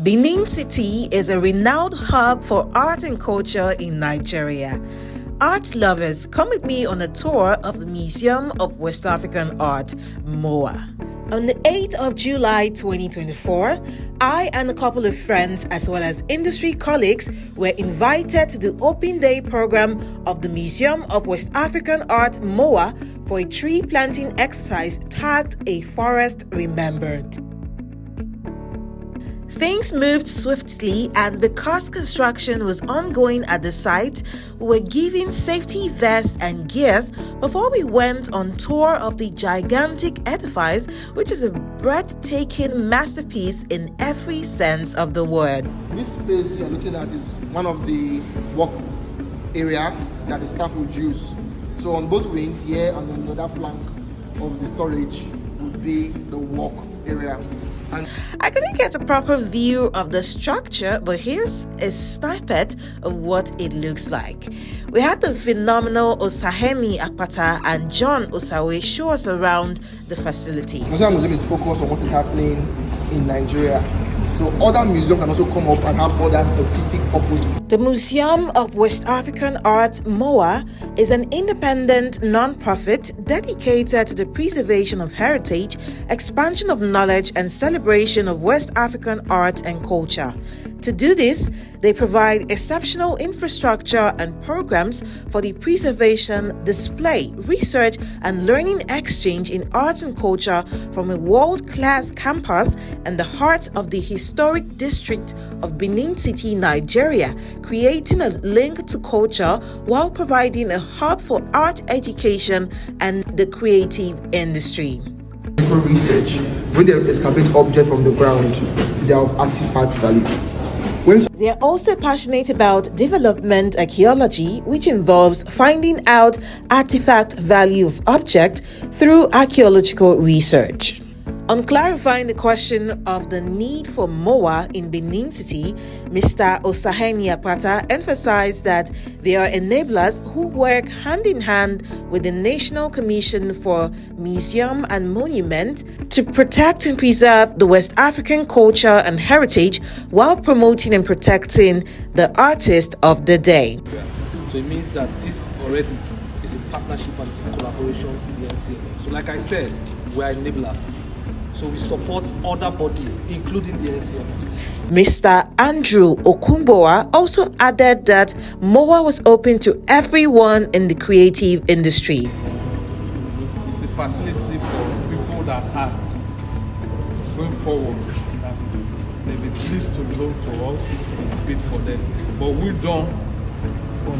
Benin City is a renowned hub for art and culture in Nigeria. Art lovers, come with me on a tour of the Museum of West African Art, MOWAA. On the 8th of July 2024, I and a couple of friends as well as industry colleagues were invited to the Open Day program of the Museum of West African Art, MOWAA, for a tree planting exercise tagged A Forest Remembered. Things moved swiftly, and because construction was ongoing at the site, we were given safety vests and gears before we went on tour of the gigantic edifice, which is a breathtaking masterpiece in every sense of the word. This space you're looking at is one of the work area that the staff would use. So on both wings here and on the other flank of the storage would be the work area. I couldn't get a proper view of the structure, but here's a snippet of what it looks like. We had the phenomenal Osaheni Akpata and John Osawe show us around the facility. The museum is focused on what is happening in Nigeria. So other museums can also come up and have other specific purposes. The Museum of West African Art, MOWAA, is an independent non-profit dedicated to the preservation of heritage, expansion of knowledge, and celebration of West African art and culture. To do this, they provide exceptional infrastructure and programs for the preservation, display, research, and learning exchange in arts and culture from a world-class campus in the heart of the historic district of Benin City, Nigeria, creating a link to culture while providing a hub for art education and the creative industry. Research, when they excavate objects from the ground, they are of artifact value. They are also passionate about development archaeology, which involves finding out artifact value of object through archaeological research. On clarifying the question of the need for MOWAA in Benin City, Mr. Osaheni Akpata emphasized that they are enablers who work hand in hand with the National Commission for Museum and Monument to protect and preserve the West African culture and heritage while promoting and protecting the artist of the day. So it means that this already is a partnership and it's a collaboration with the NCMA. So like I said, we are enablers. So we support other bodies, including the NCMA. Mr. Andrew Okumboa also added that MOWAA was open to everyone in the creative industry. It's a facility for people that art going forward. They've been pleased to loan to us, it's bid for them. But we don't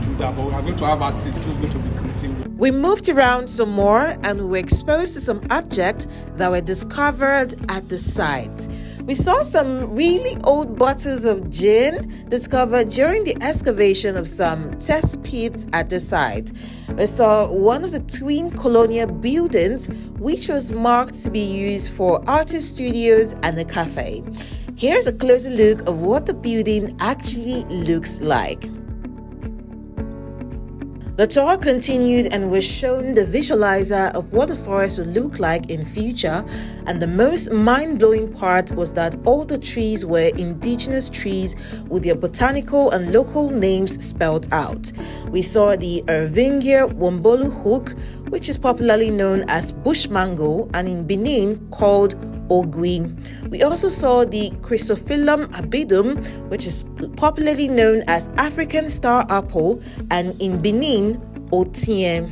do that, but we are going to have artists who are going to be creating. We moved around some more and we were exposed to some objects that were discovered at the site. We saw some really old bottles of gin discovered during the excavation of some test pits at the site. We saw one of the twin colonial buildings, which was marked to be used for artist studios and a cafe. Here's a closer look of what the building actually looks like. The tour continued and was shown the visualizer of what the forest would look like in future, and the most mind-blowing part was that all the trees were indigenous trees with their botanical and local names spelled out. We saw the Ervingia Wombolu hook, which is popularly known as bush mango and in Benin called Ogui. We also saw the Chrysophyllum abidum, which is popularly known as African star apple, and in Benin, Otien.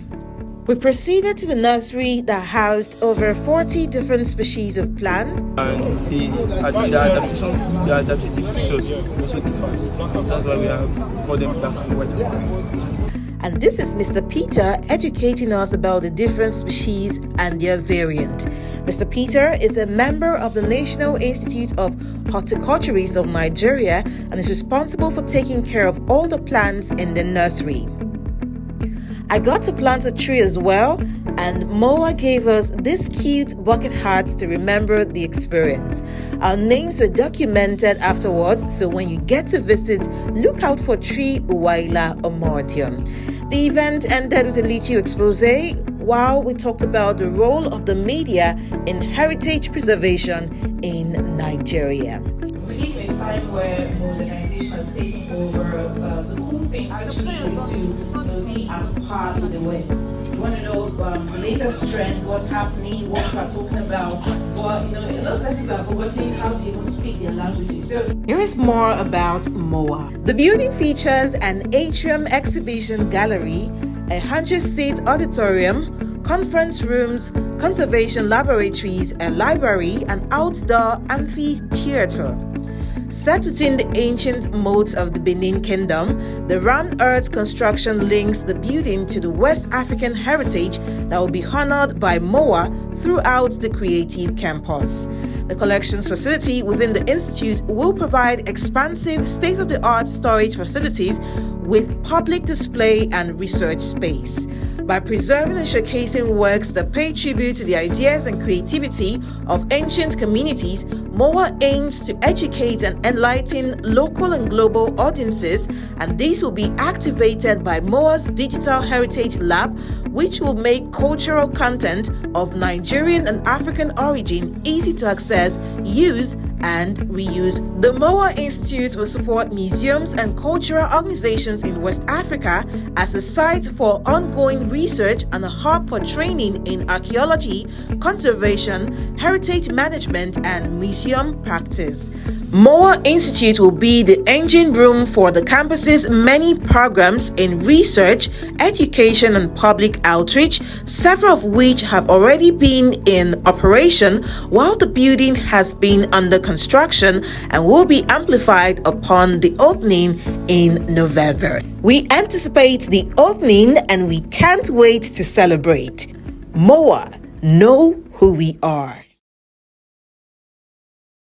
We proceeded to the nursery that housed over 40 different species of plants. And the adaptive features also differs. That's why we call them black and white. And this is Mr. Peter educating us about the different species and their variant. Mr. Peter is a member of the National Institute of Horticulturists of Nigeria and is responsible for taking care of all the plants in the nursery. I got to plant a tree as well, and MOWAA gave us these cute bucket hats to remember the experience. Our names were documented afterwards, so when you get to visit, look out for Tree Uwaila Omordion. The event ended with a little expose while we talked about the role of the media in heritage preservation in Nigeria. We live in a time where modernization has taken over. The cool thing actually is to be at par with the West. You want to know the latest trend, what's happening, what we're talking about. But a lot of persons are forgetting how to even speak their languages. So Here is more about MOWAA. The building features an atrium exhibition gallery, a 100-seat auditorium, conference rooms, conservation laboratories, a library, and outdoor amphitheater. Set within the ancient moats of the Benin Kingdom, the rammed earth construction links the building to the West African heritage that will be honored by MOWAA throughout the creative campus. The collections facility within the institute will provide expansive state-of-the-art storage facilities with public display and research space. By preserving and showcasing works that pay tribute to the ideas and creativity of ancient communities, MOWAA aims to educate and enlighten local and global audiences, and these will be activated by MOWAA's Digital Heritage Lab, which will make cultural content of Nigerian and African origin easy to access, use, and reuse. The MOWAA Institute will support museums and cultural organizations in West Africa as a site for ongoing research and a hub for training in archaeology, conservation, heritage management, and museum practice. MOWAA Institute will be the engine room for the campus's many programs in research, education, and public outreach, several of which have already been in operation, while the building has been under construction and will be amplified upon the opening in November. We anticipate the opening and we can't wait to celebrate. MOWAA, know who we are.